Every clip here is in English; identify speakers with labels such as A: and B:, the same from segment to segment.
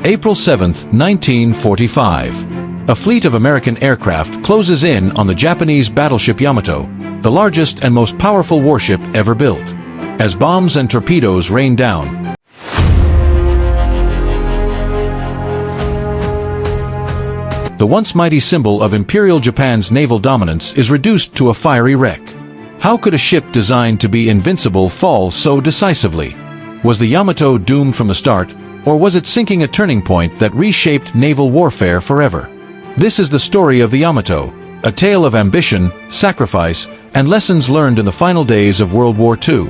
A: April 7, 1945. A fleet of American aircraft closes in on the Japanese battleship Yamato, the largest and most powerful warship ever built. As bombs and torpedoes rain down, the once mighty symbol of Imperial Japan's naval dominance is reduced to a fiery wreck. How could a ship designed to be invincible fall so decisively? Was the Yamato doomed from the start, or was it sinking a turning point that reshaped naval warfare forever? This is the story of the Yamato, a tale of ambition, sacrifice, and lessons learned in the final days of World War II.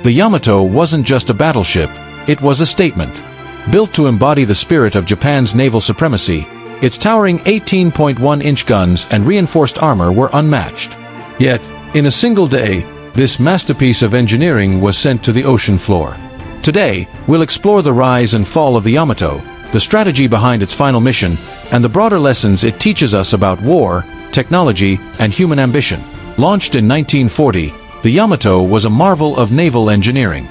A: The Yamato wasn't just a battleship, it was a statement. Built to embody the spirit of Japan's naval supremacy, its towering 18.1-inch guns and reinforced armor were unmatched. Yet, in a single day, this masterpiece of engineering was sent to the ocean floor. Today, we'll explore the rise and fall of the Yamato, the strategy behind its final mission, and the broader lessons it teaches us about war, technology, and human ambition. Launched in 1940, the Yamato was a marvel of naval engineering.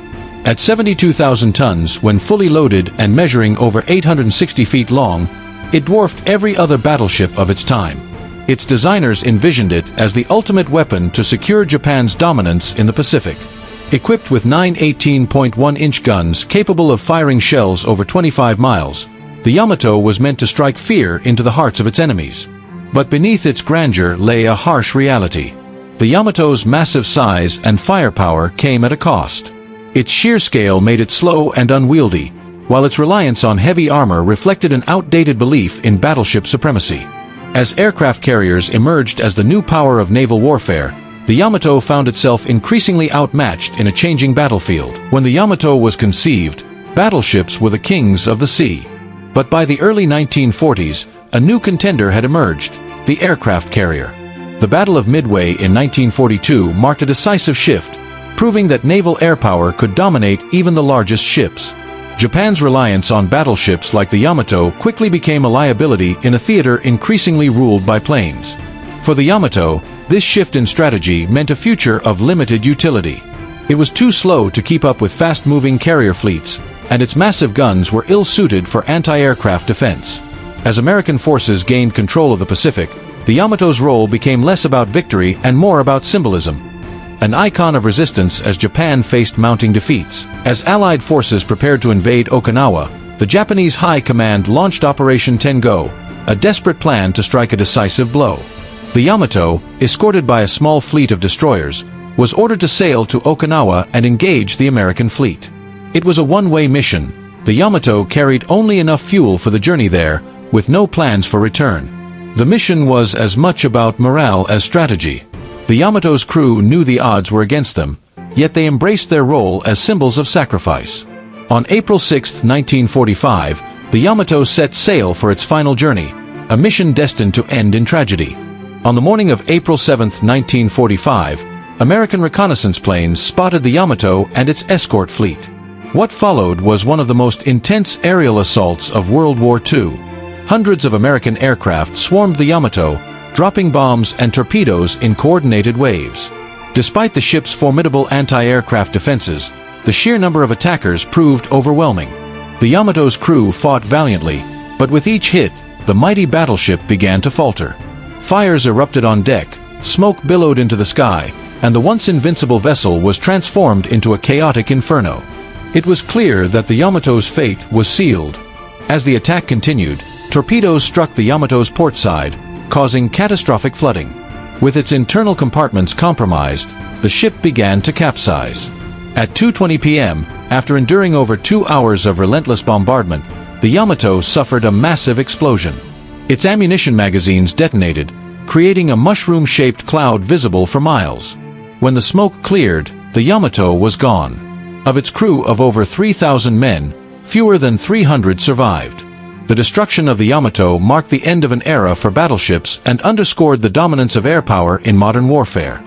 A: At 72,000 tons when fully loaded and measuring over 860 feet long, it dwarfed every other battleship of its time. Its designers envisioned it as the ultimate weapon to secure Japan's dominance in the Pacific. Equipped with 9 18.1-inch guns capable of firing shells over 25 miles, the Yamato was meant to strike fear into the hearts of its enemies. But beneath its grandeur lay a harsh reality. The Yamato's massive size and firepower came at a cost. Its sheer scale made it slow and unwieldy, while its reliance on heavy armor reflected an outdated belief in battleship supremacy. As aircraft carriers emerged as the new power of naval warfare, the Yamato found itself increasingly outmatched in a changing battlefield. When the Yamato was conceived, battleships were the kings of the sea. But by the early 1940s, a new contender had emerged, the aircraft carrier. The Battle of Midway in 1942 marked a decisive shift, proving that naval air power could dominate even the largest ships. Japan's reliance on battleships like the Yamato quickly became a liability in a theater increasingly ruled by planes. For the Yamato, this shift in strategy meant a future of limited utility. It was too slow to keep up with fast-moving carrier fleets, and its massive guns were ill-suited for anti-aircraft defense. As American forces gained control of the Pacific, the Yamato's role became less about victory and more about symbolism. An icon of resistance as Japan faced mounting defeats. As Allied forces prepared to invade Okinawa, the Japanese High Command launched Operation Tengo, a desperate plan to strike a decisive blow. The Yamato, escorted by a small fleet of destroyers, was ordered to sail to Okinawa and engage the American fleet. It was a one-way mission. The Yamato carried only enough fuel for the journey there, with no plans for return. The mission was as much about morale as strategy. The Yamato's crew knew the odds were against them, yet they embraced their role as symbols of sacrifice. On April 6, 1945, the Yamato set sail for its final journey, a mission destined to end in tragedy. On the morning of April 7, 1945, American reconnaissance planes spotted the Yamato and its escort fleet. What followed was one of the most intense aerial assaults of World War II. Hundreds of American aircraft swarmed the Yamato, dropping bombs and torpedoes in coordinated waves. Despite the ship's formidable anti-aircraft defenses, the sheer number of attackers proved overwhelming. The Yamato's crew fought valiantly, but with each hit, the mighty battleship began to falter. Fires erupted on deck, smoke billowed into the sky, and the once invincible vessel was transformed into a chaotic inferno. It was clear that the Yamato's fate was sealed. As the attack continued, torpedoes struck the Yamato's port side, causing catastrophic flooding. With its internal compartments compromised, the ship began to capsize. At 2:20 p.m., after enduring over 2 hours of relentless bombardment, the Yamato suffered a massive explosion. Its ammunition magazines detonated, creating a mushroom-shaped cloud visible for miles. When the smoke cleared, the Yamato was gone. Of its crew of over 3,000 men, fewer than 300 survived. The destruction of the Yamato marked the end of an era for battleships and underscored the dominance of air power in modern warfare.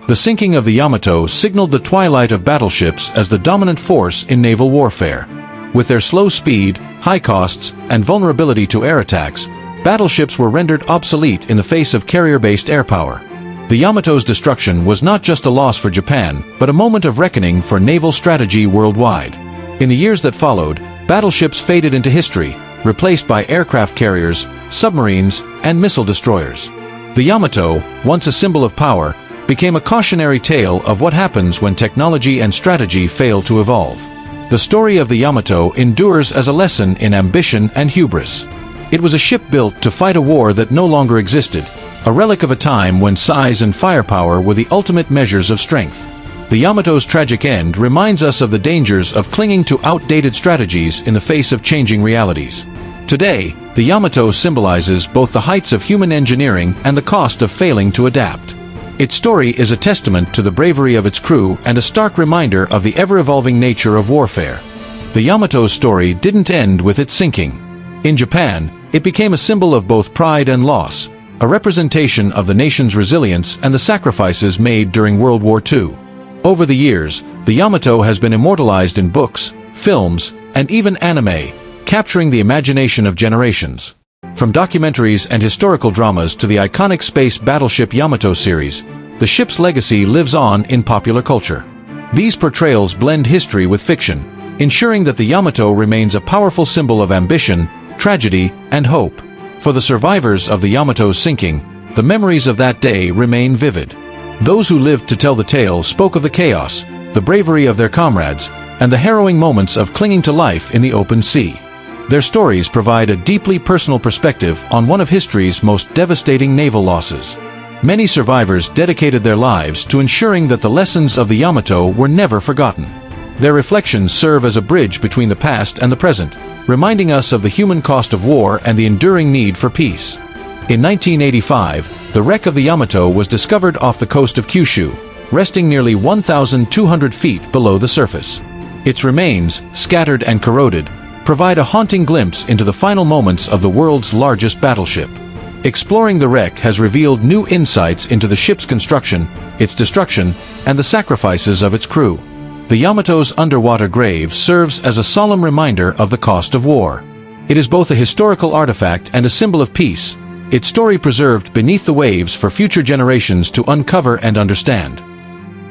A: The sinking of the Yamato signaled the twilight of battleships as the dominant force in naval warfare. With their slow speed, high costs, and vulnerability to air attacks, battleships were rendered obsolete in the face of carrier-based air power. The Yamato's destruction was not just a loss for Japan, but a moment of reckoning for naval strategy worldwide. In the years that followed, battleships faded into history, replaced by aircraft carriers, submarines, and missile destroyers. The Yamato, once a symbol of power, became a cautionary tale of what happens when technology and strategy fail to evolve. The story of the Yamato endures as a lesson in ambition and hubris. It was a ship built to fight a war that no longer existed, a relic of a time when size and firepower were the ultimate measures of strength. The Yamato's tragic end reminds us of the dangers of clinging to outdated strategies in the face of changing realities. Today, the Yamato symbolizes both the heights of human engineering and the cost of failing to adapt. Its story is a testament to the bravery of its crew and a stark reminder of the ever-evolving nature of warfare. The Yamato's story didn't end with its sinking. In Japan, it became a symbol of both pride and loss, a representation of the nation's resilience and the sacrifices made during World War II. Over the years, the Yamato has been immortalized in books, films, and even anime, capturing the imagination of generations. From documentaries and historical dramas to the iconic space battleship Yamato series, the ship's legacy lives on in popular culture. These portrayals blend history with fiction, ensuring that the Yamato remains a powerful symbol of ambition, tragedy, and hope. For the survivors of the Yamato's sinking, the memories of that day remain vivid. Those who lived to tell the tale spoke of the chaos, the bravery of their comrades, and the harrowing moments of clinging to life in the open sea. Their stories provide a deeply personal perspective on one of history's most devastating naval losses. Many survivors dedicated their lives to ensuring that the lessons of the Yamato were never forgotten. Their reflections serve as a bridge between the past and the present, reminding us of the human cost of war and the enduring need for peace. In 1985, the wreck of the Yamato was discovered off the coast of Kyushu, resting nearly 1,200 feet below the surface. Its remains, scattered and corroded, provide a haunting glimpse into the final moments of the world's largest battleship. Exploring the wreck has revealed new insights into the ship's construction, its destruction, and the sacrifices of its crew. The Yamato's underwater grave serves as a solemn reminder of the cost of war. It is both a historical artifact and a symbol of peace, its story preserved beneath the waves for future generations to uncover and understand.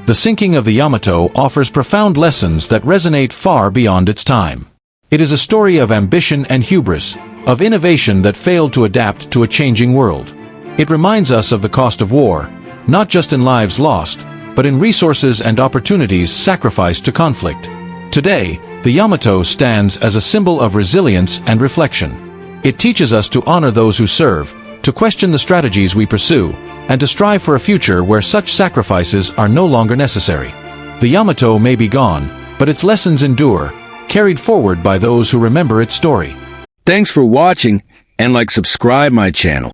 A: The sinking of the Yamato offers profound lessons that resonate far beyond its time. It is a story of ambition and hubris, of innovation that failed to adapt to a changing world. It reminds us of the cost of war, not just in lives lost, but in resources and opportunities sacrificed to conflict. Today, the Yamato stands as a symbol of resilience and reflection. It teaches us to honor those who serve, to question the strategies we pursue, and to strive for a future where such sacrifices are no longer necessary. The Yamato may be gone, but its lessons endure, carried forward by those who remember its story.
B: Thanks for watching, and subscribe my channel.